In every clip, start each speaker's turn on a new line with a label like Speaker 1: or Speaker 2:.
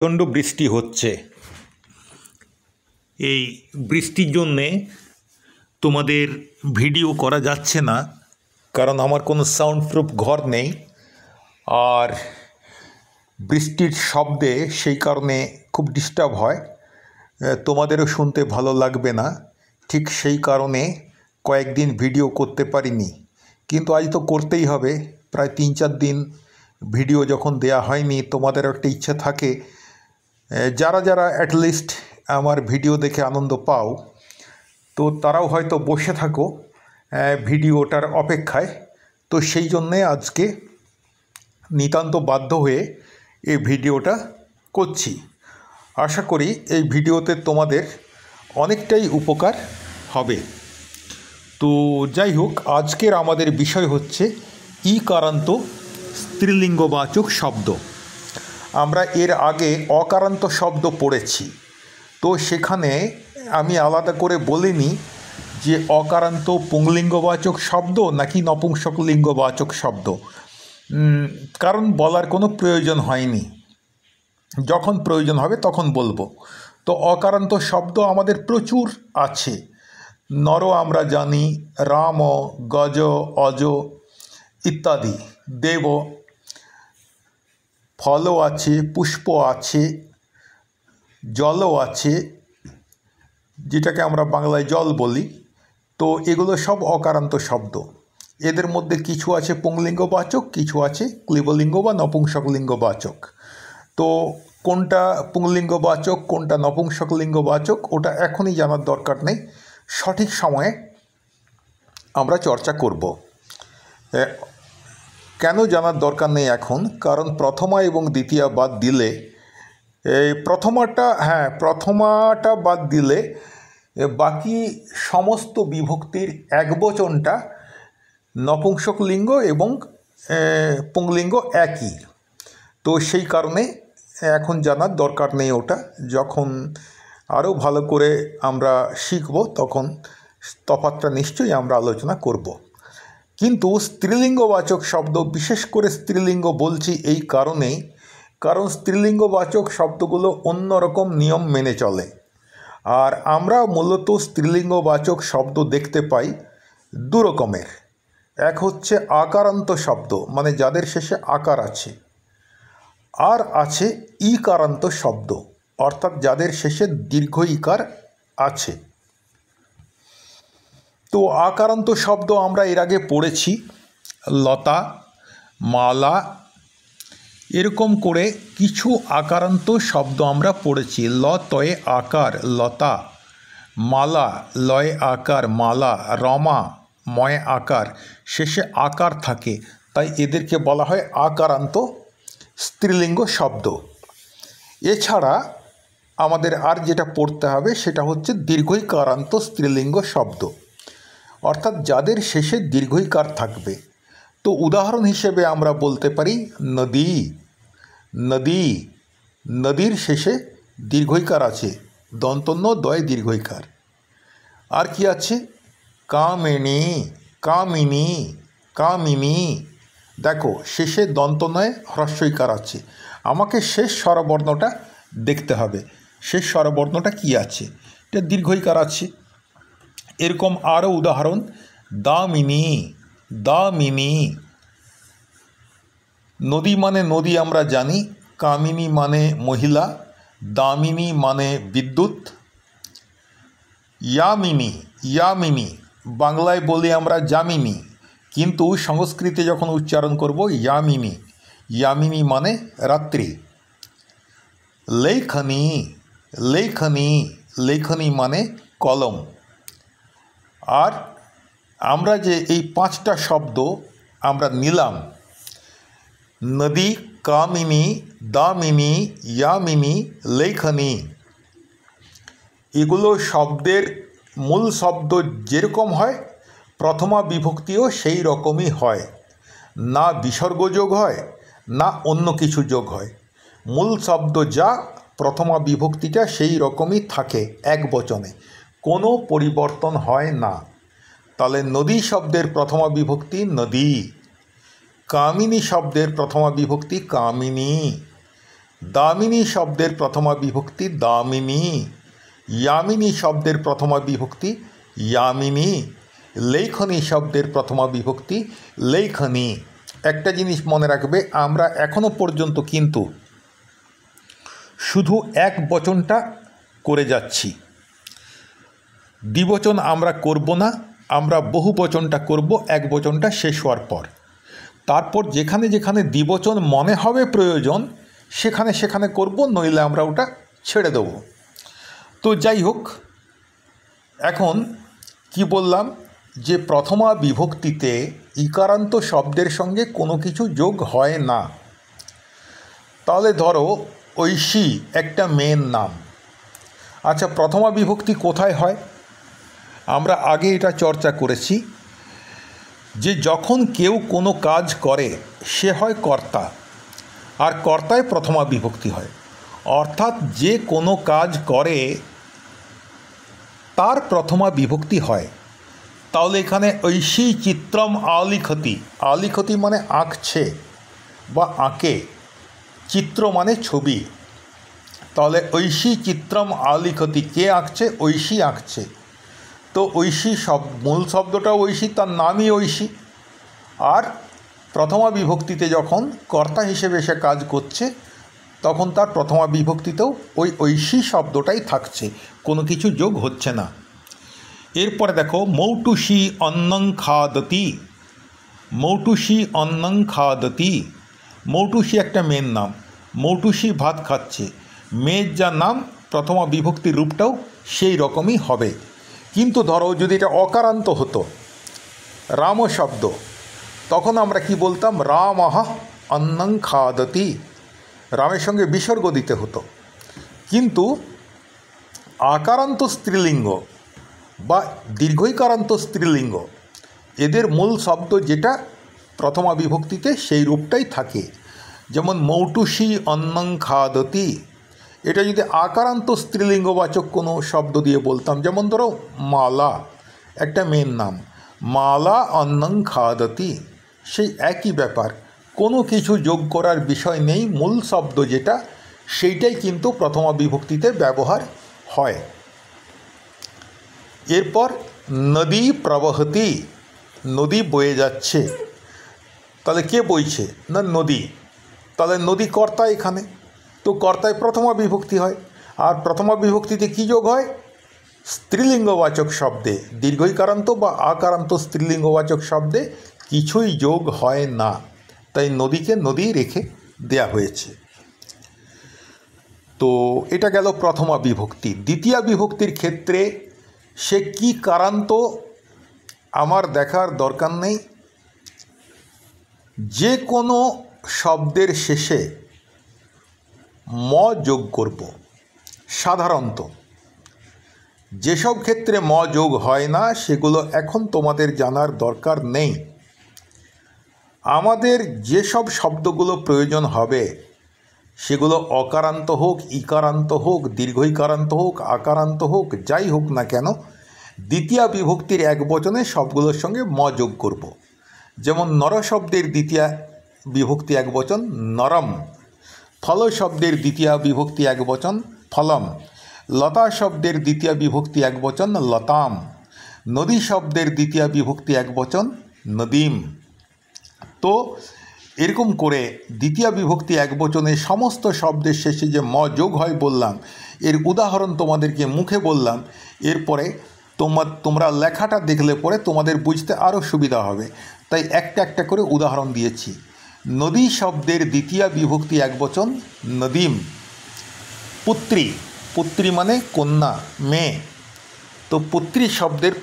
Speaker 1: প্রচণ্ড বৃষ্টি হচ্ছে। এই বৃষ্টির জন্যে তোমাদের ভিডিও করা যাচ্ছে না, কারণ আমার কোনো সাউন্ড প্রুফ ঘর নেই। আর বৃষ্টির শব্দে সেই কারণে খুব ডিস্টার্ব হয়, তোমাদেরও শুনতে ভালো লাগবে না। ঠিক সেই কারণে কয়েকদিন ভিডিও করতে পারিনি, কিন্তু আজ তো করতেই হবে। প্রায় 3-4 দিন ভিডিও যখন দেয়া হয়নি, তোমাদের একটা ইচ্ছা থাকে যারা যারা অ্যাটলিস্ট আমার ভিডিও দেখে আনন্দ পাও, তো তারাও হয়তো বসে থাকো ভিডিওটার অপেক্ষায়। তো সেই জন্যে আজকে নিতান্ত বাধ্য হয়ে এই ভিডিওটা করছি। আশা করি এই ভিডিওতে তোমাদের অনেকটাই উপকার হবে। তো যাই হোক, আজকের আমাদের বিষয় হচ্ছে ইকারান্ত স্ত্রীলিঙ্গবাচক শব্দ। আমরা এর আগে অকারান্ত শব্দ পড়েছি, তো সেখানে আমি আলাদা করে বলিনি যে অকারান্ত পুংলিঙ্গবাচক শব্দ নাকি নপুংসকলিঙ্গবাচক শব্দ, কারণ বলার কোনো প্রয়োজন হয়নি। যখন প্রয়োজন হবে তখন বলবো। তো অকারান্ত শব্দ আমাদের প্রচুর আছে। নর আমরা জানি, রাম, গজ, অজ ইত্যাদি। দেব, ফলও আছে, পুষ্প আছে, জলও আছে, যেটাকে আমরা বাংলায় জল বলি। তো এগুলো সব অকারান্ত শব্দ। এদের মধ্যে কিছু আছে পুংলিঙ্গবাচক, কিছু আছে ক্লীবলিঙ্গ বা নপুংসকলিঙ্গবাচক। তো কোনটা পুংলিঙ্গবাচক কোনটা নপুংসকলিঙ্গবাচক ওটা এখনই জানার দরকার নেই, সঠিক সময়ে আমরা চর্চা করব। কেন জানার দরকার নেই এখন? কারণ প্রথমা এবং দ্বিতীয়া বাদ দিলে, প্রথমাটা বাদ দিলে বাকি সমস্ত বিভক্তির একবচনটা নপুংসকলিঙ্গ এবং পুংলিঙ্গ একই। তো সেই কারণে এখন জানার দরকার নেই ওটা। যখন আরও ভালো করে আমরা শিখব তখন তফাৎটা নিশ্চয়ই আমরা আলোচনা করব। কিন্তু স্ত্রীলিঙ্গবাচক শব্দ, বিশেষ করে স্ত্রীলিঙ্গ বলছি এই কারণেই, কারণ স্ত্রীলিঙ্গবাচক শব্দগুলো অন্যরকম নিয়ম মেনে চলে। আর আমরা মূলত স্ত্রীলিঙ্গবাচক শব্দ দেখতে পাই দু রকমের। এক হচ্ছে আকারান্ত শব্দ, মানে যাদের শেষে আকার আছে, আর আছে ইকারান্ত শব্দ, অর্থাৎ যাদের শেষে দীর্ঘ ইকার আছে। তো আকারান্ত শব্দ আমরা এর আগে পড়েছি, লতা, মালা, এরকম করে কিছু আকারান্ত শব্দ আমরা পড়েছি। ল তয়ে আকার লতা, মালা লয়ে আকার মালা, রমা ময়ে আকার, শেষে আকার থাকে, তাই এদেরকে বলা হয় আকারান্ত স্ত্রীলিঙ্গ শব্দ। এছাড়া আমাদের আর যেটা পড়তে হবে সেটা হচ্ছে দীর্ঘইকারান্ত স্ত্রীলিঙ্গ শব্দ, অর্থাৎ যাদের শেষে দীর্ঘইকার থাকবে। তো উদাহরণ হিসেবে আমরা বলতে পারি নদী, নদী, নদীর শেষে দীর্ঘইকার আছে, দন্তন্য দয় দীর্ঘইকার। আর কি আছে? কামিনী, কামিনী, কামিনী, দেখো শেষে দন্তনয়ে হ্রস্বইকার আছে। আমাকে শেষ স্বরবর্ণটা দেখতে হবে, শেষ স্বরবর্ণটা কি আছে, এটা দীর্ঘইকার আছে। এরকম আরও উদাহরণ, দামিনী, দামিনী। নদী মানে নদী আমরা জানি, কামিনী মানে মহিলা, দামিনী মানে বিদ্যুৎ। ইয়ামিনী, ইয়ামিনী, বাংলায় বলি আমরা যামিনী, কিন্তু সংস্কৃতে যখন উচ্চারণ করব ইয়ামিনী, ইয়ামিনী মানে রাত্রি। লেখনী, লেখনী, লেখনী মানে কলম। আর আমরা যে এই 5টা শব্দ আমরা নিলাম, নদী, কামিনী, দামিনী, ইয়ামিনী, লেখনী, এগুলো শব্দের মূল শব্দ যেরকম হয়, প্রথমা বিভক্তিও সেই রকমই হয়। না বিসর্গ যোগ হয়, না অন্য কিছু যোগ হয়। মূল শব্দ যা, প্রথমা বিভক্তিটা সেই রকমই থাকে, এক বচনে, কোনো পরিবর্তন হয় না। তাহলে নদী শব্দের প্রথমা বিভক্তি নদী, কামিনী শব্দের প্রথমা বিভক্তি কামিনী, দামিনী শব্দের প্রথমা বিভক্তি দামিনী, यामिनी शब्देर प्रथमा विभक्ति यामिनी, लेखनी शब्देर प्रथमा विभक्ति लेखनी। একটা জিনিস মনে রাখবে, আমরা এখনো পর্যন্ত কিন্তু শুধু এক বচনটা করে যাচ্ছি, দ্বিবচন আমরা করব না, আমরা বহু বচনটা করব এক বচনটা শেষ হওয়ার পর। তারপর যেখানে যেখানে দ্বিবচন মনে হবে প্রয়োজন সেখানে সেখানে করব, নইলে আমরা ওটা ছেড়ে দেব। তো যাই হোক, এখন কি বললাম যে প্রথমা বিভক্তিতে ইকারান্ত শব্দের সঙ্গে কোনো কিছু যোগ হয় না। তাহলে ধরো ঐশী একটা মেয়ের নাম। আচ্ছা, প্রথমা বিভক্তি কোথায় হয়? আমরা আগে এটা চর্চা করেছি যে যখন কেউ কোনো কাজ করে সে হয় কর্তা, আর কর্তায় প্রথমা বিভক্তি হয়। অর্থাৎ যে কোনো কাজ করে তার প্রথমা বিভক্তি হয়। তাহলে এখানে ঐশী চিত্রম আলিখতি, আলিখতি মানে আঁকছে বা আঁকে, চিত্র মানে ছবি। তাহলে ঐশী চিত্রম আলিখতি, কে আঁকছে? ঐশী আঁকছে। তো ঐশী মূল শব্দটা ঐশী, তার নামই ঐশী। আর প্রথমা বিভক্তিতে যখন কর্তা হিসেবে সে কাজ করছে তখন তার প্রথমা বিভক্তিতেও ওই ঐশী শব্দটাই থাকছে, কোনো কিছু যোগ হচ্ছে না। এরপরে দেখো মৌটুষী অন্নং খাদতি, মৌটুষী অন্নং খাদতি। মৌটুষী একটা মেয়ের নাম, মৌটুষী ভাত খাচ্ছে। মেয়ের যা নাম প্রথমা বিভক্তির রূপটাও সেই রকমই হবে। কিন্তু ধরো যদি এটা অকারান্ত হতো, রাম শব্দ, তখন আমরা কি বলতাম? রামঃ অন্নং খাদতি, রামের সঙ্গে বিসর্গ দিতে হতো। কিন্তু আকারান্ত স্ত্রীলিঙ্গ বা দীর্ঘইকারান্ত স্ত্রীলিঙ্গ, এদের মূল শব্দ যেটা প্রথমা বিভক্তিতে সেই রূপটাই থাকে। যেমন মৌটুষী অন্নং খাদতি, এটা যদি আকারান্ত স্ত্রীলিঙ্গবাচক কোনো শব্দ দিয়ে বলতাম, যেমন ধরো মালা একটা মেয়ের নাম, মালা অন্নং খাদতি, সেই একই ব্যাপার, কোনো কিছু যোগ করার বিষয় নেই, মূল শব্দ যেটা সেইটাই কিন্তু প্রথমা বিভক্তিতে ব্যবহার হয়। এরপর নদী প্রবহতি, নদী বয়ে যাচ্ছে। তাহলে কে বইছে? না নদী। তাহলে নদী কর্তা এখানে, তো কর্তায় প্রথমা বিভক্তি হয়। আর প্রথমা বিভক্তিতে কী যোগ হয়? স্ত্রীলিঙ্গবাচক শব্দে, দীর্ঘইকারান্ত বা আকারান্ত স্ত্রীলিঙ্গবাচক শব্দে কিছুই যোগ হয় না, তাই নদীকে নদী রেখে দেয়া হয়েছে। তো এটা গেল প্রথমা বিভক্তি। দ্বিতীয়া বিভক্তির ক্ষেত্রে সে কি কারান্ত আমার দেখার দরকার নেই, যে কোনো শব্দের শেষে ম যোগ করব। সাধারণত যেসব ক্ষেত্রে ম যোগ হয় না সেগুলো এখন তোমাদের জানার দরকার নেই। আমাদের যেসব শব্দগুলো প্রয়োজন হবে সেগুলো অকারান্ত হোক, ইকারান্ত হোক, দীর্ঘইকারান্ত হোক, আকারান্ত হোক, যাই হোক না কেন, দ্বিতীয়া বিভক্তির এক বচনে সবগুলোর সঙ্গে ম যোগ করব। যেমন নর শব্দের দ্বিতীয়া বিভক্তি এক বচন নরম, ফল শব্দের দ্বিতীয়া বিভক্তি এক বচন ফলম, লতা শব্দের দ্বিতীয়া বিভক্তি এক বচন লতাম, নদী শব্দের দ্বিতীয়া বিভক্তি এক বচন নদীম। তো এরকম করে দ্বিতীয় বিভক্তি এক বচনে সমস্ত শব্দের শেষে যে ম যোগ হয় বললাম, এর উদাহরণ তোমাদেরকে মুখে বললাম। এরপরে তোমরা লেখাটা দেখলে পরে তোমাদের বুঝতে আরও সুবিধা হবে, তাই একটা একটা করে উদাহরণ দিয়েছি। নদী শব্দের দ্বিতীয় বিভক্তি এক বচন নদীম। পুত্রী, পুত্রী মানে কন্যা, মেয়ে। তো পুত্রী শব্দের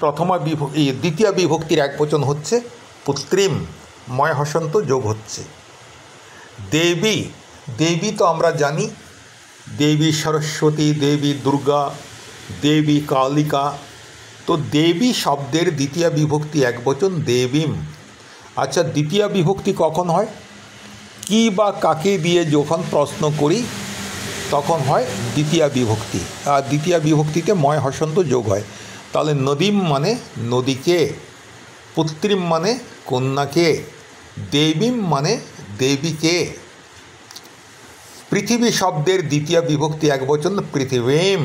Speaker 1: দ্বিতীয় বিভক্তির এক বচন হচ্ছে পুত্রিম, ময় হসন্ত যোগ হচ্ছে। দেবী, দেবী তো আমরা জানি দেবী সরস্বতী, দেবী দুর্গা, দেবী কালিকা। তো দেবী শব্দের দ্বিতীয় বিভক্তি এক বচন দেবীম। আচ্ছা, দ্বিতীয় বিভক্তি কখন হয়? কি বা কাকে দিয়ে যখন প্রশ্ন করি তখন হয় দ্বিতীয় বিভক্তি, আর দ্বিতীয় বিভক্তিতে ময় হসন্ত যোগ হয়। তাহলে নদীম মানে নদীকে, পুত্রিম মানে কন্যাকে, দেবীম মানে দেবীকে। পৃথিবী শব্দের দ্বিতীয় বিভক্তি একবচন পৃথিবীম।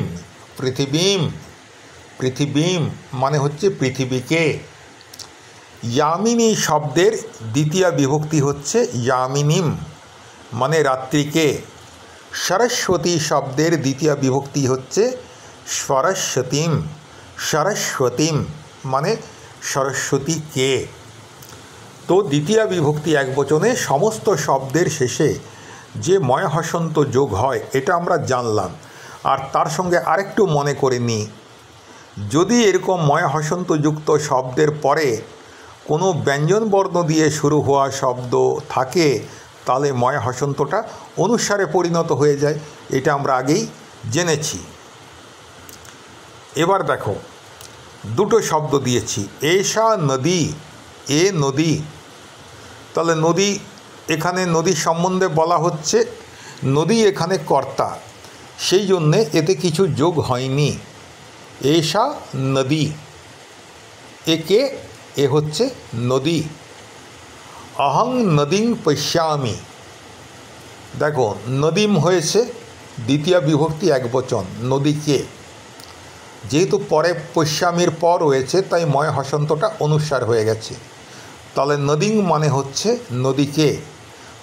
Speaker 1: পৃথিবীম পৃথিবীম মানে হচ্ছে পৃথিবীকে। ইয়ামিনী শব্দের দ্বিতীয় বিভক্তি হচ্ছে ইয়ামিনীম মানে রাত্রিকে। সরস্বতী শব্দের দ্বিতীয় বিভক্তি হচ্ছে সরস্বতীম। সরস্বতীম মানে সরস্বতীকে। তো দ্বিতীয় বিভক্তি একবচনে সমস্ত শব্দের শেষে যে ময় হসন্ত যোগ হয় এটা আমরা জানলাম। আর তার সঙ্গে আরেকটু মনে করে নিই, যদি এরকম ময় হসন্তযুক্ত শব্দের পরে কোনো ব্যঞ্জনবর্ণ দিয়ে শুরু হওয়া শব্দ থাকে তাহলে ময় হসন্তটা অনুসারে পরিণত হয়ে যায়। এটা আমরা আগেই জেনেছি। এবার দেখো দুটো শব্দ দিয়েছি, এষা নদী, এ নদী। তাহলে নদী, এখানে নদী সম্বন্ধে বলা হচ্ছে, নদী এখানে কর্তা, সেই জন্যে এতে কিছু যোগ হয়নি। এষা নদী, একে, এ হচ্ছে নদী। অহং নদীং পশ্যামি, দেখো নদীম হয়েছে দ্বিতীয় বিভক্তি একবচন, নদীকে। যেহেতু পরে পশ্যামির পর রয়েছে তাই ময় হসন্তটা অনুসার হয়ে গেছে। তাহলে নদীং মানে হচ্ছে নদীকে।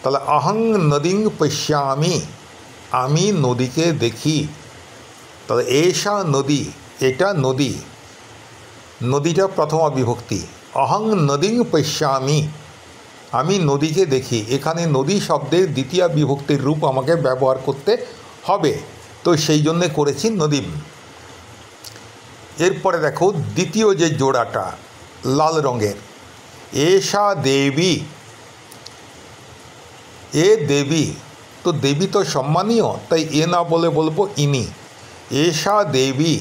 Speaker 1: তাহলে অহং নদীং পশ্যামি, আমি নদীকে দেখি। তাহলে এষা নদী, এটা নদী, নদীটা প্রথমা বিভক্তি। অহং নদীং পশ্যামি, আমি নদীকে দেখি। এখানে নদী শব্দের দ্বিতীয় বিভক্তির রূপ আমাকে ব্যবহার করতে হবে, তো সেই জন্যে করেছি নদীম। এরপরে দেখো দ্বিতীয় যে জোড়াটা লাল রঙের, এষা দেবী, এ দেবী। তো দেবী তো সম্মানীয়, তাই এ না বলে বলবো ইনি। এষা দেবী,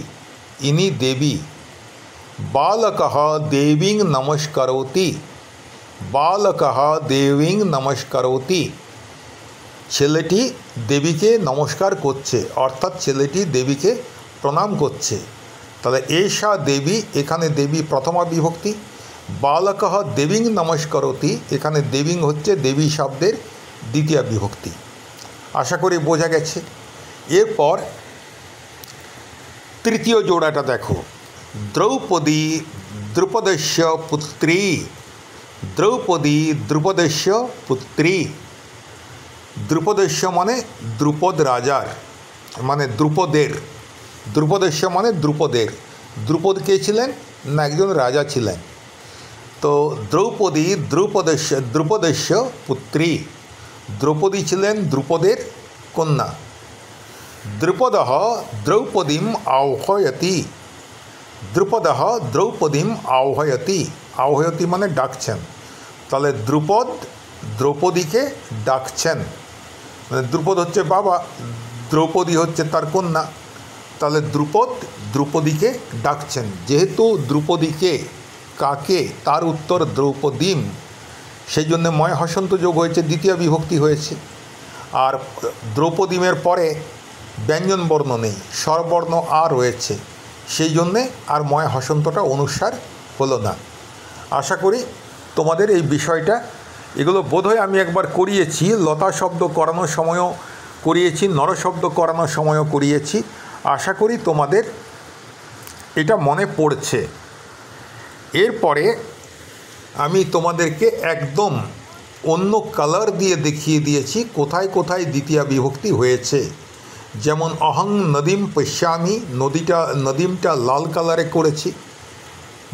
Speaker 1: ইনি দেবী। বালকः দেবীং নমস্করোতি, বালকः দেবীং নমস্করোতি, ছেলেটি দেবীকে নমস্কার করছে, অর্থাৎ ছেলেটি দেবীকে প্রণাম করছে। তাহলে এষা দেবী, এখানে দেবী প্রথমা বিভক্তি। বালকः দেবীং নমস্করোতি, এখানে দেবীং হচ্ছে দেবী শব্দের দ্বিতীয় বিভক্তি। আশা করি বোঝা গেছে। এরপর তৃতীয় জোড়াটা দেখো, দ্রৌপদী দ্রুপদস্য পুত্রী, দ্রৌপদী দ্রুপদস্য পুত্রী। দ্রুপদস্য মানে দ্রুপদ রাজার, মানে দ্রুপদের। দ্রুপদস্য মানে দ্রুপদের। দ্রুপদ কে ছিলেন না, একজন রাজা ছিলেন। তো দ্রৌপদী দ্রুপদস্য পুত্রী, দ্রৌপদী ছিলেন দ্রুপদের কন্যা। দ্রুপদः দ্রৌপদীম আহ্বয়তি, দ্রুপদः দ্রৌপদীম আহ্বয়তি, আহ্বয়তি মানে ডাকছেন। তাহলে দ্রুপদ দ্রৌপদীকে ডাকছেন, মানে দ্রুপদ হচ্ছে বাবা, দ্রৌপদী হচ্ছে তার কন্যা। তাহলে দ্রুপদ দ্রৌপদীকে ডাকছেন। যেহেতু দ্রৌপদীকে, কাকে, তার উত্তর দ্রৌপদীম, সেই জন্য ময় হসন্ত যোগ হয়েছে, দ্বিতীয় বিভক্তি হয়েছে। আর দ্রৌপদীমের পরে ব্যঞ্জনবর্ণ নেই, স্বরবর্ণ আ রয়েছে, সেই জন্যে আর ময় হসন্তটা অনুসার হলো না। আশা করি তোমাদের এই বিষয়টা, এগুলো বোধহয় আমি একবার করিয়েছি, লতা শব্দ করানোর সময়ও করিয়েছি, নর শব্দ করানোর সময়ও করিয়েছি। আশা করি তোমাদের এটা মনে পড়ছে। এরপরে আমি তোমাদেরকে একদম অন্য কালার দিয়ে দেখিয়ে দিয়েছি কোথায় কোথায় দ্বিতীয় বিভক্তি হয়েছে। যেমন অহং নদীম পশ্যামি, নদীমটা লাল কালারে করেছি,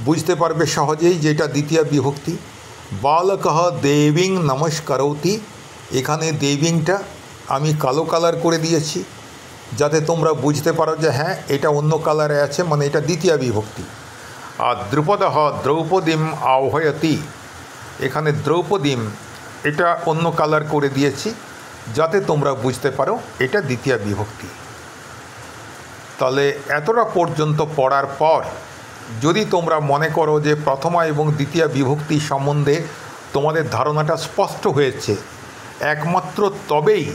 Speaker 1: বুঝতে পারবে সহজেই যেটা দ্বিতীয় বিভক্তি। বালকः দেবীং নমস্করোতি, এখানে দেবীংটা আমি কালো কালার করে দিয়েছি যাতে তোমরা বুঝতে পারো যে হ্যাঁ এটা অন্য কালারে আছে, মানে এটা দ্বিতীয় বিভক্তি। আর দ্রুপদः দ্রৌপদীম আহ্বয়তি, এখানে দ্রৌপদীম এটা অন্য কালার করে দিয়েছি যাতে তোমরা বুঝতে পারো এটা দ্বিতীয় বিভক্তি। তাহলে এতটা পর্যন্ত পড়ার পর যদি তোমরা মনে করো যে প্রথমা এবং দ্বিতীয় বিভক্তি সম্বন্ধে তোমাদের ধারণাটা স্পষ্ট হয়েছে, একমাত্র তবেই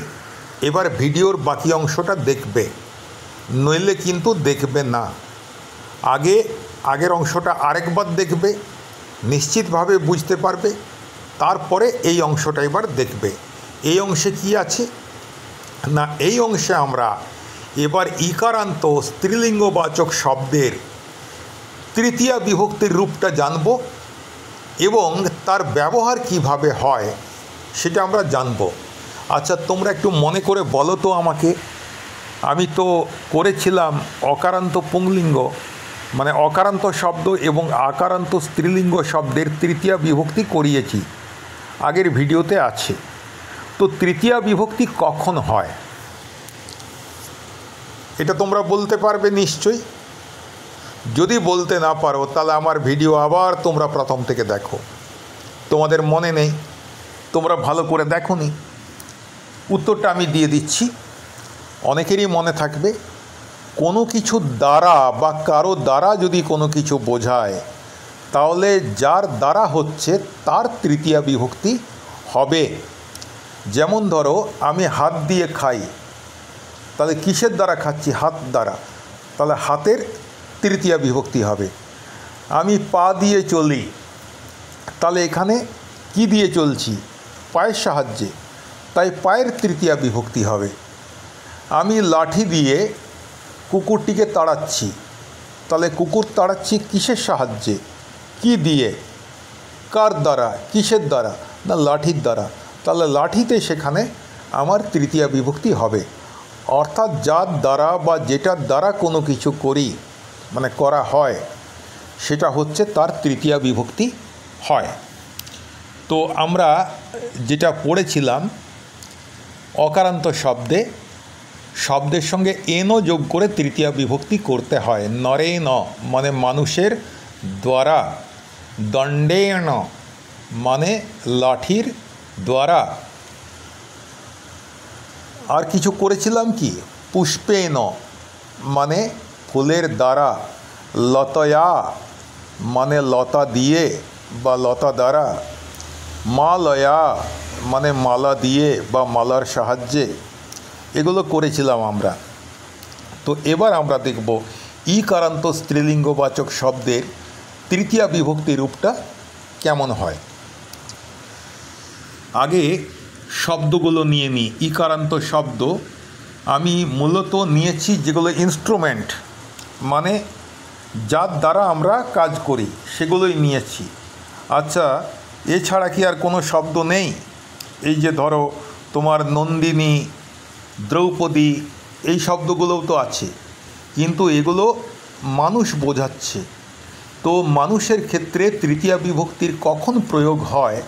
Speaker 1: এবার ভিডিওর বাকি অংশটা দেখবে, নইলে কিন্তু দেখবে না। আগের অংশটা আরেকবার দেখবে, নিশ্চিতভাবে বুঝতে পারবে, তারপরে এই অংশটা এবার দেখবে। এই অংশে কি আছে না এই অংশে আমরা এবার ইকারান্ত স্ত্রীলিঙ্গবাচক শব্দের তৃতীয়া বিভক্তির রূপটা জানব এবং তার ব্যবহার কিভাবে হয় সেটা আমরা জানব। আচ্ছা, তোমরা একটু মনে করে বলো তো আমাকে। আমি তো করেছিলাম অকারান্ত পুংলিঙ্গ মানে অকারান্ত শব্দ এবং আকারান্ত স্ত্রীলিঙ্গ শব্দের তৃতীয়া বিভক্তি করিয়েছি, আগের ভিডিওতে আছে। তো তৃতীয়া বিভক্তি কখন হয় এটা তোমরা বলতে পারবে নিশ্চয়ই। যদি বলতে না পারো তাহলে আমার ভিডিও আবার তোমরা প্রথম থেকে দেখো। তোমাদের মনে নেই, তোমরা ভালো করে দেখোনি। উত্তরটা আমি দিয়ে দিচ্ছি, অনেকেরই মনে থাকবে। কোনো কিছু দ্বারা বা কারো দ্বারা যদি কোনো কিছু বোঝায় তাহলে যার দ্বারা হচ্ছে তার তৃতীয়া বিভক্তি হবে। যেমন ধরো আমি হাত দিয়ে খাই, তাহলে কিসের দ্বারা খাচ্ছি? হাত দ্বারা, তাহলে হাতের তৃতীয়া বিভক্তি হবে। আমি পা দিয়ে চলি, তাহলে এখানে কি দিয়ে চলছি? পায়ের সাহায্যে, তাই পায়ের তৃতীয়া বিভক্তি হবে। আমি লাঠি দিয়ে কুকুরটিকে তাড়াচ্ছি, তাহলে কুকুর তাড়াচ্ছি কিসের সাহায্যে? কি দিয়ে? কার দ্বারা? কিসের দ্বারা? না লাঠির দ্বারা, তাহলে লাঠিতে সেখানে আমার তৃতীয়া বিভক্তি হবে। অর্থাৎ যার দ্বারা বা যেটার দ্বারা কোনো কিছু করি মানে করা হয় সেটা হচ্ছে তার তৃতীয়া বিভক্তি হয়। তো আমরা যেটা পড়েছিলাম অকারান্ত শব্দের সঙ্গে এনও যোগ করে তৃতীয়া বিভক্তি করতে হয়। নরেন মানে মানুষের দ্বারা, দণ্ডেন মানে লাঠির দ্বারা। আর কিছু করেছিলাম কি? পুষ্পেন মানে ফুলের দ্বারা, লতয়া মানে লতা দিয়ে বা লতা দ্বারা, মালয়া মানে মালা দিয়ে বা মালার সাহায্যে। এগুলো করেছিলাম আমরা। তো এবার আমরা দেখব ইকারান্ত স্ত্রীলিঙ্গবাচক শব্দের তৃতীয়া বিভক্তি রূপটা কেমন হয়। আগে শব্দগুলো নিয়ে নিই। ইকারান্ত শব্দ আমি মূলত নিয়েছি যেগুলো ইনস্ট্রুমেন্ট মানে যার দ্বারা আমরা কাজ করি সেগুলোই নিয়েছি। আচ্ছা, এছাড়া কি আর কোনো শব্দ নেই? এই যে ধরো তোমার নন্দিনী, দ্রৌপদী, এই শব্দগুলোও তো আছে, কিন্তু এগুলো মানুষ বোঝাচ্ছে। তো মানুষের ক্ষেত্রে তৃতীয়া বিভক্তির কখন প্রয়োগ হয়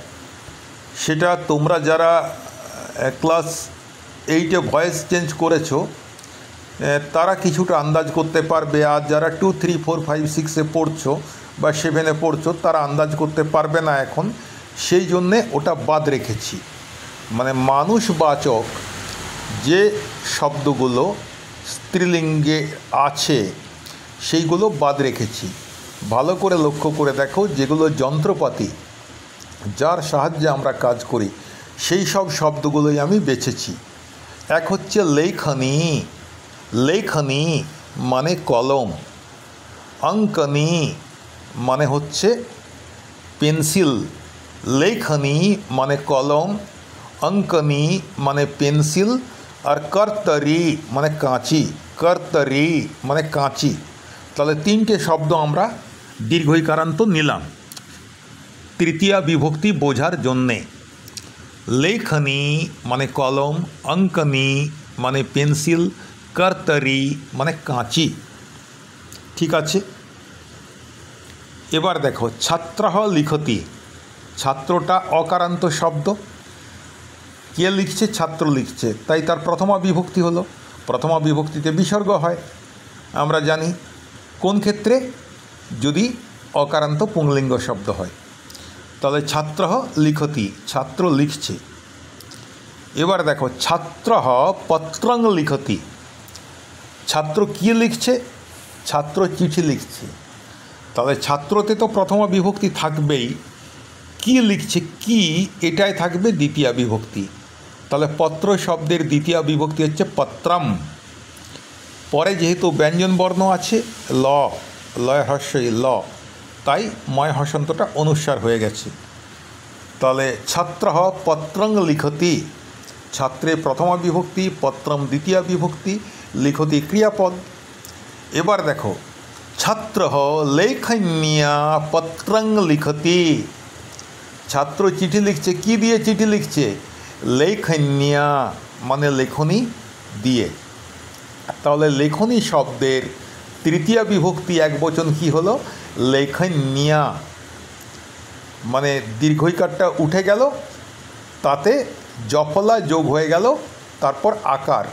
Speaker 1: সেটা তোমরা যারা ক্লাস 8-এ ভয়েস চেঞ্জ করেছো তারা কিছুটা আন্দাজ করতে পারবে। আর যারা 2, 3, 4, 5, 6-এ পড়ছো বা 7-এ পড়ছো তারা আন্দাজ করতে পারবে না এখন, সেই জন্যে ওটা বাদ রেখেছি। মানে মানুষবাচক যে শব্দগুলো স্ত্রীলিঙ্গে আছে সেইগুলো বাদ রেখেছি। ভালো করে লক্ষ্য করে দেখো, যেগুলো যন্ত্রপাতি যার সাহায্যে আমরা কাজ করি সেই সব শব্দগুলোই আমি বেছেছি। এক হচ্ছে লেখনী, লেখনী মানে কলম, অঙ্কনী মানে হচ্ছে পেন্সিল। লেখনী মানে কলম, অঙ্কনী মানে পেন্সিল, আর কর্তরি মানে কাঁচি, কর্তরি মানে কাঁচি। তাহলে 3টে শব্দ আমরা দীর্ঘইকারান্ত নিলাম তৃতীয়া বিভক্তি বোঝার জন্যে। লেখনী মানে কলম, অঙ্কনী মানে পেন্সিল, কর্তরি মানে কাঁচি। ঠিক আছে, এবার দেখো ছাত্রঃ লিখতি। ছাত্রটা অকারান্ত শব্দ, কে লিখছে? ছাত্র লিখছে, তাই তার প্রথমা বিভক্তি হলো। প্রথমা বিভক্তিতে বিসর্গ হয় আমরা জানি। কোন ক্ষেত্রে? যদি অকারান্ত পুংলিঙ্গ শব্দ হয়। তাহলে ছাত্রঃ লিখতি, ছাত্র লিখছে। এবার দেখো ছাত্রঃ পত্রং লিখতি। ছাত্র কি লিখছে? ছাত্র চিঠি লিখছে। তাহলে ছাত্রতে তো প্রথমা বিভক্তি থাকবেই, কি লিখছে কি এটাই থাকবে দ্বিতীয়া বিভক্তি। তাহলে পত্র শব্দের দ্বিতীয়া বিভক্তি হচ্ছে পত্রম। পরে যেহেতু ব্যঞ্জন বর্ণ আছে ল, লয় হস্যই ল, তাই ময় হসন্তটা অনুস্বার হয়ে গেছে। তাহলে ছাত্রঃ পত্রং লিখতি, ছাত্রে প্রথমা বিভক্তি, পত্রম দ্বিতীয়া বিভক্তি, লিখতি ক্রিয়াপদ। এবার দেখো ছাত্র লেখন্যা পত্রং লিখতি। ছাত্র চিঠি লিখছে, কি দিয়ে চিঠি লিখছে? লেখন্যা মানে লেখনী দিয়ে। তাহলে লেখনী শব্দের তৃতীয়া বিভক্তি একবচন কি হলো? লেখন্যা। মানে দীর্ঘইকারটা উঠে গেল, তাতে জফলা যোগ হয়ে গেল, তারপর আকার।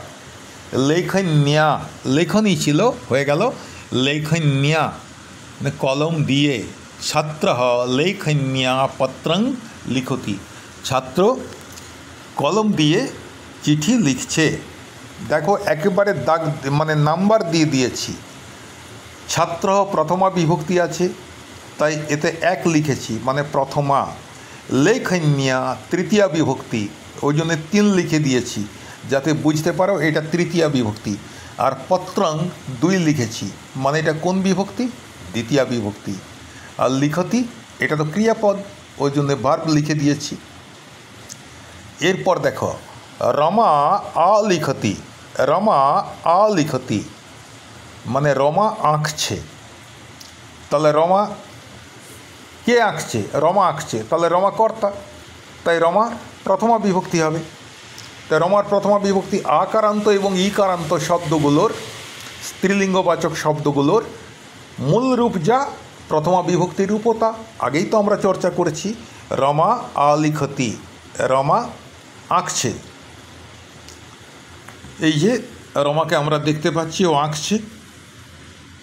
Speaker 1: লেখন্যা, লেখনী ছিল, হয়ে গেল লেখন্যা মানে কলম দিয়ে। ছাত্র লেখন্যা পত্রং লিখতি। ছাত্র কলম দিয়ে চিঠি লিখছে। দেখো একেবারে দাগ মানে নাম্বার দিয়ে দিয়েছি। ছাত্র প্রথমা বিভক্তি আছে, তাই এতে 1 লিখেছি, মানে প্রথমা। লেখন্যা তৃতীয়া বিভক্তি, ওই জন্য 3 লিখে দিয়েছি, যাতে বুঝতে পারো এটা তৃতীয়া বিভক্তি। আর পত্রং 2 লিখেছি, মানে এটা কোন বিভক্তি? দ্বিতীয়া বিভক্তি। আর লিখতি এটা তো ক্রিয়াপদ, ওই জন্য ভার্ব লিখে দিয়েছি। এরপর দেখো রমা আলিখতি। রমা আলিখতি মানে রমা আঁকছে। তাহলে রমা কে আঁকছে? রমা আঁকছে, তাহলে রমা কর্তা, তাই রমার প্রথমা বিভক্তি হবে। তাই রমার প্রথমা বিভক্তি আকারান্ত এবং ইকারান্ত শব্দগুলোর, স্ত্রীলিঙ্গবাচক শব্দগুলোর মূল রূপ যা, প্রথমা বিভক্তির রূপও তা। আগেই তো আমরা চর্চা করেছি। রমা আলিখতি, রমা আঁকছে। এই যে রমাকে আমরা দেখতে পাচ্ছি, ও আঁকছে।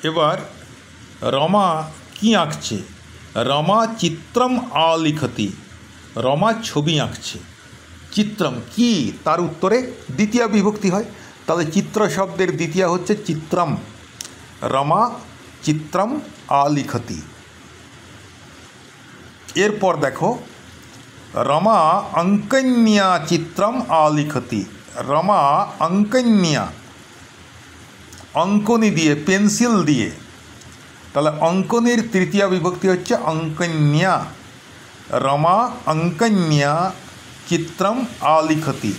Speaker 1: এবার রমা কি আঁকছে? রমা চিত্রম আলিখতি। রমা ছবি আঁকছে। চিত্রম কি? তার উত্তরে দ্বিতীয়া বিভক্তি হয়, তাহলে চিত্র শব্দের দ্বিতীয়া হচ্ছে চিত্রম। রমা চিত্রম আলিখতি। এরপর দেখো রমা অঙ্কন্যা চিত্রম আলিখতি। রমা অঙ্কন্যা, অঙ্কনী দিয়ে, পেন্সিল দিয়ে। তাহলে অঙ্কনের তৃতীয়া বিভক্তি হচ্ছে অঙ্কন্যা। রমা অঙ্কন্যা চিত্রম আলিখতি।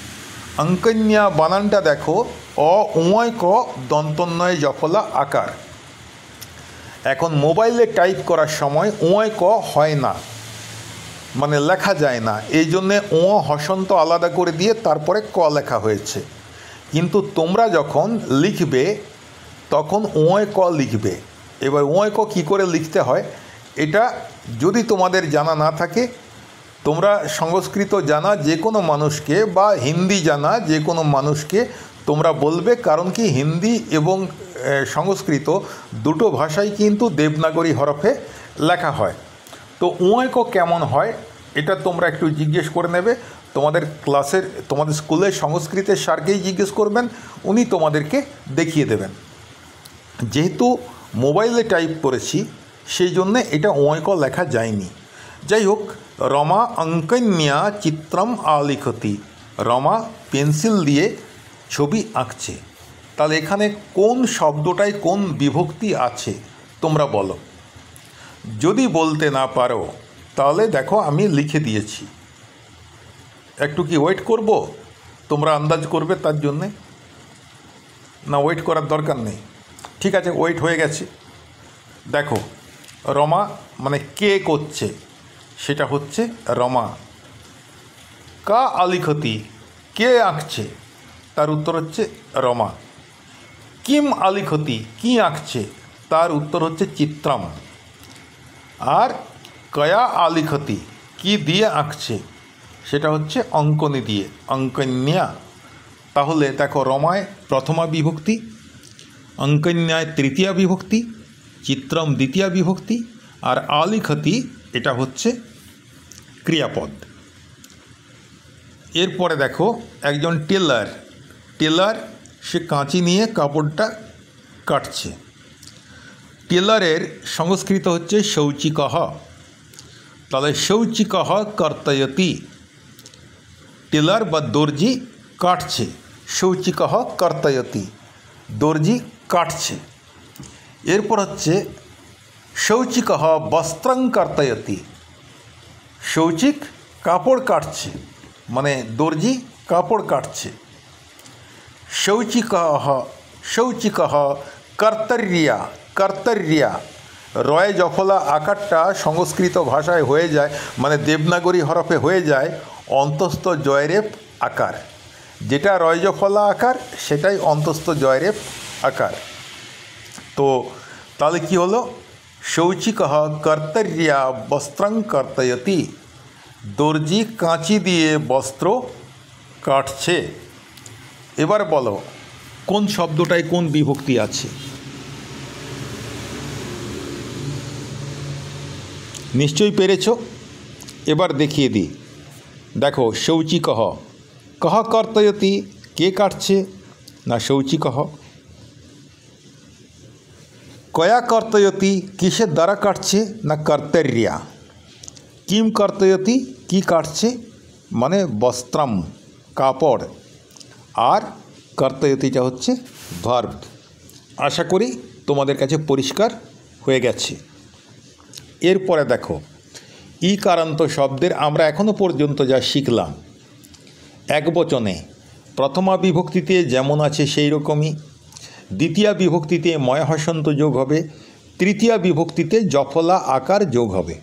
Speaker 1: অঙ্কন্যা বানানটা দেখো, অ উময় ক দন্তন্বয় জফলা আকার। এখন মোবাইলে টাইপ করার সময় উময় ক হয় না, মানে লেখা যায় না, এই জন্যে ও হসন্ত আলাদা করে দিয়ে তারপরে ক লেখা হয়েছে। কিন্তু তোমরা যখন লিখবে তখন ওয় ক লিখবে। এবার ওয় ক কী করে লিখতে হয়, এটা যদি তোমাদের জানা না থাকে, তোমরা সংস্কৃত জানা যে কোনো মানুষকে বা হিন্দি জানা যে কোনো মানুষকে তোমরা বলবে, কারণ কি হিন্দি এবং সংস্কৃত দুটো ভাষাই কিন্তু দেবনাগরী হরফে লেখা হয়। তো ওয় ক কেমন হয় এটা তোমরা একটু জিজ্ঞেস করে নেবে। তোমাদের ক্লাসের, তোমাদের স্কুলের সংস্কৃতের স্যারকেই জিজ্ঞেস করবেন, উনি তোমাদেরকে দেখিয়ে দেবেন। যেহেতু মোবাইলে টাইপ করেছি সেই জন্যে এটা ওয় ক লেখা যায়নি। যাই হোক, রমা অঙ্কন্যা চিত্রম আলিখতি। রমা পেন্সিল দিয়ে ছবি আঁকছে। তাহলে এখানে কোন শব্দটায় কোন বিভক্তি আছে তোমরা বলো। যদি বলতে না পারো তাহলে দেখো আমি লিখে দিয়েছি। একটু কি ওয়েট করব? তোমরা আন্দাজ করবে তার জন্যে, না ওয়েট করার দরকার নেই? ঠিক আছে, ওয়েট হয়ে গেছে। দেখো রমা মানে কে করছে, সেটা হচ্ছে রমা। কা আলিখতি কে আঁকছে, তার উত্তর হচ্ছে রমা। কিম আলিখতি কি আঁকছে, তার উত্তর হচ্ছে চিত্রম। আর কয়া আলিখতি কি দিয়ে আঁকছে, সেটা হচ্ছে অঙ্কনী দিয়ে, অঙ্কন্যা। তাহলে দেখো রমায় প্রথমা বিভক্তি, অঙ্কন্যায় তৃতীয়া বিভক্তি, চিত্রম দ্বিতীয়া বিভক্তি, আর আলিখতি এটা হচ্ছে ক্রিয়াপদ। এরপরে দেখো একজন টেলার, টেলার সে কাঁচি নিয়ে কাপড়টা কাটছে। টেলারের সংস্কৃত হচ্ছে শৌচিকঃ। তাহলে শৌচিকঃ কর্তয়তি। টেলার বা দর্জি কাটছে, শৌচিকঃ কর্তয়তি, দর্জি কাটছে। এরপর হচ্ছে শৌচিকঃ বস্ত্রং কর্তয়তি। শৌচিক কাপড় কাটছে, মানে দর্জি কাপড় কাটছে। শৌচিকः শৌচিকः কর্তর্যা কর্তর্যা রয় জফলা আকারটা সংস্কৃত ভাষায় হয়ে যায়, মানে দেবনাগরী হরফে হয়ে যায় অন্তস্থ জয়রেফ আকার। যেটা রয় জফলা আকার সেটাই অন্তস্থ জয়রেফ আকার। তো তাহলে কী হলো? শৌচিকः কর্তর্যা বস্ত্রং কর্তয়তি, দর্জি কাঁচি দিয়ে বস্ত্র কাটছে। এবার বলো কোন শব্দটায় কোন বিভক্তি আছে? নিশ্চয়ই পেরেছ। এবার দেখিয়ে দিই। দেখো, শৌচিকः কহ কর্তয়তি, কে কাটছে? না শৌচিকः। কয়া কর্তয়তি, কিসের দ্বারা কাটছে? না কর্তর্যা। কিম কর্তয়তি, কি কাটছে? মানে বস্ত্রম, কাপড়। আর কর্তয়তিটা হচ্ছে ভার্ব। আশা করি তোমাদের কাছে পরিষ্কার হয়ে গেছে। এরপরে দেখো, ইকারান্ত শব্দের আমরা এখনও পর্যন্ত যা শিখলাম, একবচনে প্রথমা বিভক্তিতে যেমন আছে সেই রকমই, দ্বিতীয়া বিভক্তিতে ময় হসন্ত যোগ হবে, তৃতীয়া বিভক্তিতে জফলা আকার যোগ হবে।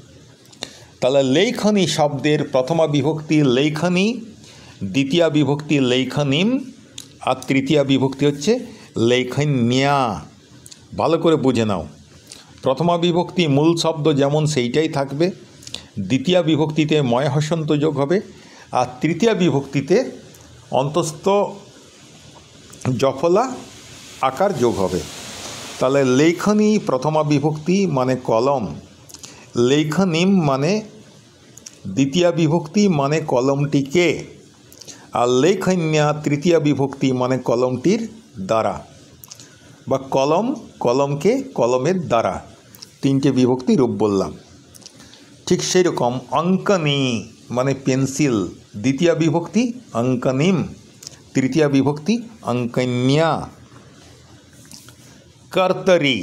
Speaker 1: তাহলে লেখনী শব্দের প্রথমা বিভক্তি লেখনী, দ্বিতীয়া বিভক্তি লেখনীম, আর তৃতীয়া বিভক্তি হচ্ছে লেখন্যা। ভালো করে বুঝে নাও। প্রথমা বিভক্তি মূল শব্দ যেমন সেইটাই থাকবে, দ্বিতীয়া বিভক্তিতে ময় হসন্ত যোগ হবে, আর তৃতীয়া বিভক্তিতে অন্তস্থ জফলা আকার যোগ হবে। তাহলে লেখনী প্রথমা বিভক্তি মানে কলম, লেখনীম মানে দ্বিতীয়া বিভক্তি মানে কলমটিকে, আর লেখন্যা তৃতীয়া বিভক্তি মানে কলমটির দ্বারা, বা কলম কলমকে কলমের দ্বারা, তিনটে বিভক্তি রূপ বললাম। ঠিক সেই রকম অঙ্কনী মানে পেন্সিল, দ্বিতীয়া বিভক্তি অঙ্কনীম, তৃতীয়া বিভক্তি অঙ্কন্যা। কর্তরি,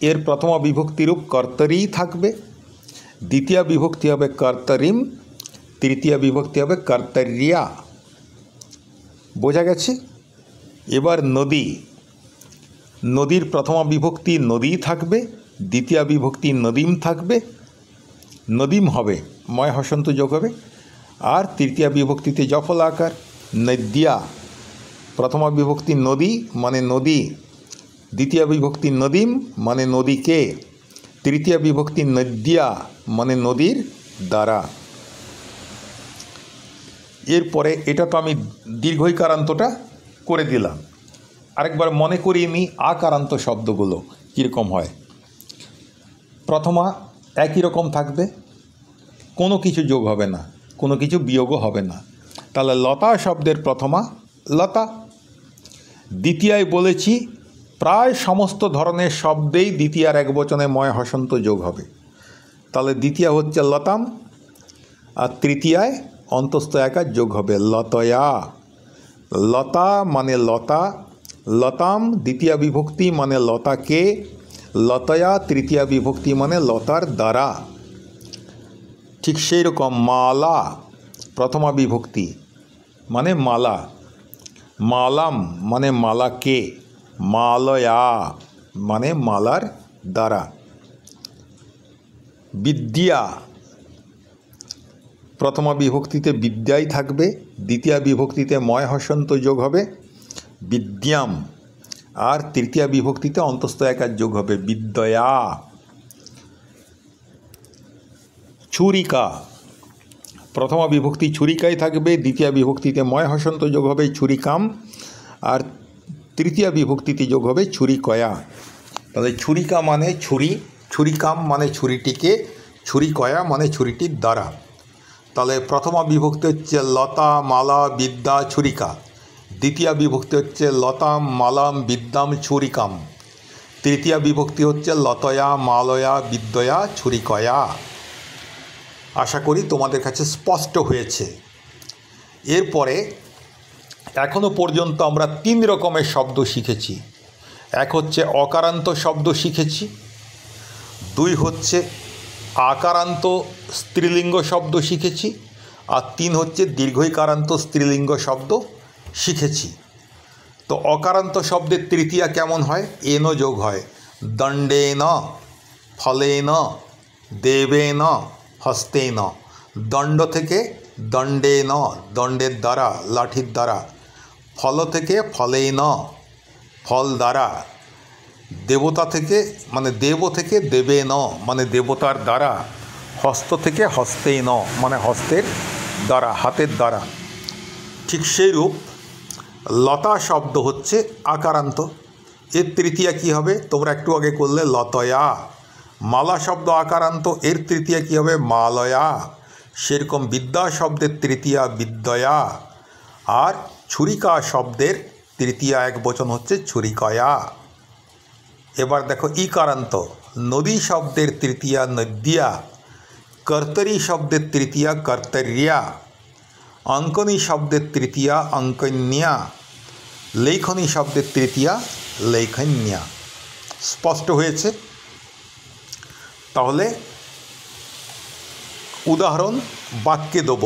Speaker 1: এর প্রথমা বিভক্তি রূপ কর্তরি থাকবে, দ্বিতীয় বিভক্তি হবে কর্তরিম, তৃতীয় বিভক্তি হবে কর্তর্যা। বোঝা গেছে? এবার নদী, নদীর প্রথমা বিভক্তি নদী থাকবে, দ্বিতীয় বিভক্তি নদীম থাকবে, নদীম হবে ময় হসন্ত যোগ হবে, আর তৃতীয় বিভক্তিতে জফলা আকার নদ্যা। প্রথমা বিভক্তি নদী মানে নদী, দ্বিতীয় বিভক্তি নদীম মানে নদীকে, তৃতীয় বিভক্তি নদ্যা মানে নদীর দ্বারা। এরপরে এটা তো আমি দীর্ঘইকারান্তটা করে দিলাম, আরেকবার মনে করিয়ে নিই আকারান্ত শব্দগুলো কীরকম হয়। প্রথমা একই রকম থাকবে, কোনো কিছু যোগ হবে না, কোনো কিছু বিয়োগও হবে না। তাহলে লতা শব্দের প্রথমা লতা। দ্বিতীয়ায় বলেছি প্রায় সমস্ত ধরনের শব্দেই দ্বিতীয়ার একবচনে ময় হসন্ত যোগ হবে। তাহলে দ্বিতীয় হচ্ছে লতাম, আর তৃতীয়ায় অন্তস্থ একার যোগ হবে লতয়া। লতা মানে লতা, লতাম দ্বিতীয় বিভক্তি মানে লতাকে, লতয়া তৃতীয় বিভক্তি মানে লতার দ্বারা। ঠিক সেই রকম মালা প্রথমা বিভক্তি মানে মালা, মালাম মানে মালাকে, মালয়া মানে মালার দ্বারা। বিদ্যা প্রথমা বিভক্তিতে বিদ্যাই থাকবে, দ্বিতীয় বিভক্তিতে ময় হসন্ত যোগ হবে বিদ্যাম, আর তৃতীয় বিভক্তিতে অন্তস্থ একার যোগ হবে বিদ্যয়া। ছুরিকা প্রথমা বিভক্তি ছুরিকাই থাকবে, দ্বিতীয় বিভক্তিতে ময় হসন্ত যোগ হবে ছুরিকাম, আর তৃতীয় বিভক্তিতে যোগ হবে ছুরিকয়া। তাহলে ছুরিকা মানে ছুরি, ছুরিকাম মানে ছুরিটিকে, ছুরিকয়া মানে ছুরিটির দ্বারা। তাহলে প্রথমা বিভক্তি হচ্ছে লতা মালা বিদ্যা ছুরিকা, দ্বিতীয় বিভক্তি হচ্ছে লতাম মালাম বিদ্যাম ছুরিকাম, তৃতীয় বিভক্তি হচ্ছে লতয়া মালয়া বিদ্যয়া ছুরিকয়া। আশা করি তোমাদের কাছে স্পষ্ট হয়েছে। এরপরে এখনো পর্যন্ত আমরা 3 রকমের শব্দ শিখেছি। এক হচ্ছে অকারান্ত শব্দ শিখেছি, 2 হচ্ছে আকারান্ত স্ত্রীলিঙ্গ শব্দ শিখেছি, আর 3 হচ্ছে দীর্ঘইকারান্ত স্ত্রীলিঙ্গ শব্দ শিখেছি। তো অকারান্ত শব্দের তৃতীয়া কেমন হয়? এন যোগ হয়। দণ্ডেন, ফলেন, দেবেন, হস্তেন। দণ্ড থেকে দণ্ডেন, দণ্ডের দ্বারা, লাঠির দ্বারা। ফল থেকে ফলেন, ফল দ্বারা। দেবতা থেকে মানে দেব থেকে দেবেন মানে দেবতার দ্বারা। হস্ত থেকে হস্তেন মানে হস্তের দ্বারা, হাতের দ্বারা। ঠিক সেইরূপ লতা শব্দ হচ্ছে আকারান্ত। এর তৃতীয়া কী হবে? তোমরা একটু আগে করলে লতয়া। মালা শব্দ আকারান্ত, এর তৃতীয়া কী হবে? মালয়া। সেরকম বিদ্যা শব্দের তৃতীয়া বিদ্যয়া। আর ছুরিকা শব্দের তৃতীয়া একবচন হচ্ছে ছুরিকয়া। এবার দেখো ইকারান্ত। নদী শব্দের তৃতীয়া নদ্যা। কর্তরি শব্দের তৃতীয়া কর্তর্যা। অঙ্কনী শব্দের তৃতীয়া অঙ্কন্যা। লেখনী শব্দের তৃতীয়া লেখন্যা। স্পষ্ট হয়েছে? তাহলে উদাহরণ বাক্যে দেব।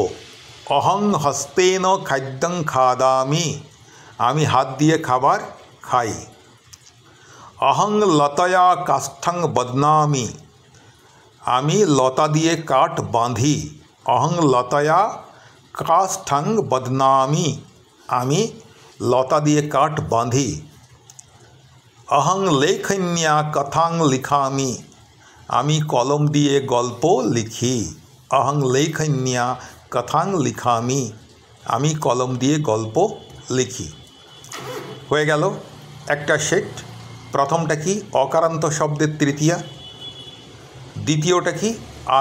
Speaker 1: অহং হস্তেন খাদ্যং খাদামি। আমি হাত দিয়ে খাবার খাই। অহং লতয়া কাষ্ঠং বদনামি। আমি লতা দিয়ে কাঠ বাঁধি। অহং লতয়া কাষ্ঠং বদনামি। আমি লতা দিয়ে কাঠ বাঁধি। অহং লেখন্যা কথাং লিখামি। আমি কলম দিয়ে গল্প লিখি। অহং লেখন্যা কথাং লিখামি। আমি কলম দিয়ে গল্প লিখি। হয়ে গেল একটা সেট। প্রথমটা কি? অকারান্ত শব্দের তৃতীয়া। দ্বিতীয়টা কি?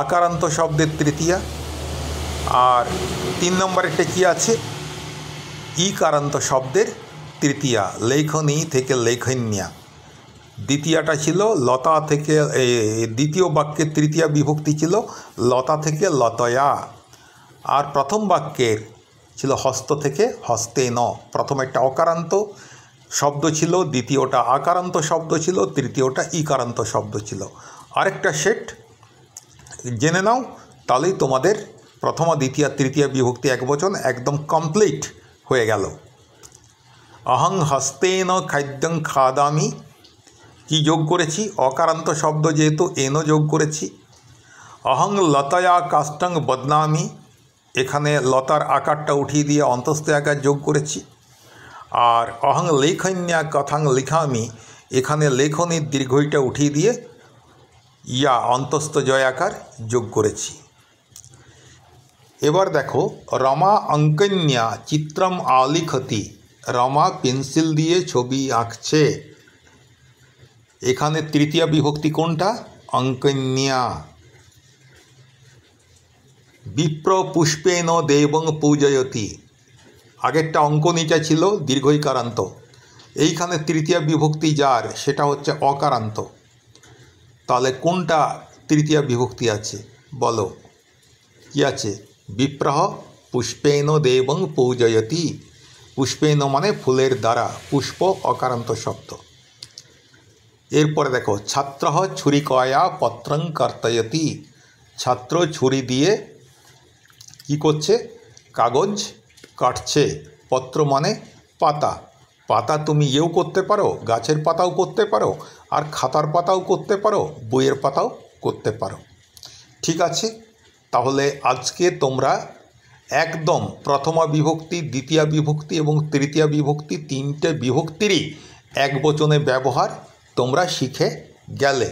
Speaker 1: আকারান্ত শব্দের তৃতীয়া। আর 3 নম্বরেরটা কি আছে? ইকারান্ত শব্দের তৃতীয়া, লেখনী থেকে লেখন্যা। দ্বিতীয়টা ছিল লতা থেকে, দ্বিতীয় বাক্যের তৃতীয়া বিভক্তি ছিল লতা থেকে লতয়া। আর প্রথম বাক্যের ছিল হস্ত থেকে হস্তেন। প্রথমেরটা অকারান্ত শব্দ ছিল, দ্বিতীয়টা আকারান্ত শব্দ ছিল, তৃতীয়টা ইকারান্ত শব্দ ছিল। আরেকটা সেট জেনে নাও, তাহলেই তোমাদের প্রথমা দ্বিতীয় তৃতীয় বিভক্তি একবচন একদম কমপ্লিট হয়ে গেল। অহং হস্তেন খাদ্যং খাদামি। কি যোগ করেছি? অকারান্ত শব্দ যেহেতু এন যোগ করেছি। অহং লতয়া কাষ্ঠং বদনামি। এখানে লতার আকারটা উঠিয়ে দিয়ে অন্তস্থ আকার যোগ করেছি। আর অহং লেখন্যা কথাং লিখামি। এখানে লেখনীর দীর্ঘইটা উঠিয়ে দিয়ে ইয়া অন্তস্থ জয় আকার যোগ করেছি। এবার দেখো, রমা অঙ্কন্যা চিত্রম আলিখতি। রমা পেন্সিল দিয়ে ছবি আঁকছে। এখানে তৃতীয় বিভক্তি কোনটা? অঙ্কন্যা। বিপ্র পুষ্পেন দেবং পূজয়তি। আগেরটা অঙ্কনীটা ছিল দীর্ঘইকারান্ত। এইখানে তৃতীয় বিভক্তি যার, সেটা হচ্ছে অকারান্ত। তাহলে কোনটা তৃতীয় বিভক্তি আছে বলো? কি আছে? বিপ্রহ পুষ্পেন দেবং পূজয়তি। পুষ্পেন মানে ফুলের দ্বারা, পুষ্প অকারান্ত শব্দ। এরপরে দেখো, ছাত্র ছুরিকয়া পত্রং কর্তয়তি। ছাত্র ছুরি দিয়ে কি করছে? কাগজ কাটছে। পত্র মানে পাতা। পাতা তুমি ইয়েও করতে পারো, গাছের পাতাও করতে পারো, আর খাতার পাতাও করতে পারো, বইয়ের পাতাও করতে পারো। ঠিক আছে, তাহলে আজকে তোমরা একদম প্রথমা বিভক্তি, দ্বিতীয় বিভক্তি এবং তৃতীয় বিভক্তি, 3টে বিভক্তিরই একবচনে ব্যবহার তোমরা শিখে গেলে।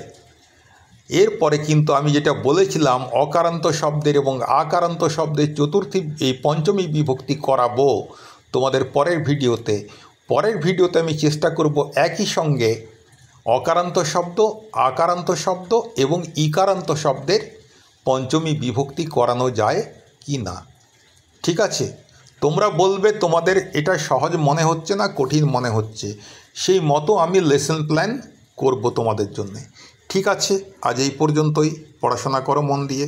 Speaker 1: এরপরে কিন্তু আমি যেটা বলেছিলাম অকারান্ত শব্দের এবং আকারান্ত শব্দের চতুর্থী এই পঞ্চমী বিভক্তি করাবো তোমাদের পরের ভিডিওতে। পরের ভিডিওতে আমি চেষ্টা করব একই সঙ্গে অকারান্ত শব্দ, আকারান্ত শব্দ এবং ইকারান্ত শব্দের পঞ্চমী বিভক্তি করানো যায় কি না। ঠিক আছে, তোমরা বলবে তোমাদের এটা সহজ মনে হচ্ছে না কঠিন মনে হচ্ছে, সেই মতো আমি লেসন প্ল্যান করব তোমাদের জন্যে। ঠিক আছে, আজ এই পর্যন্তই। পড়াশোনা করো মন দিয়ে।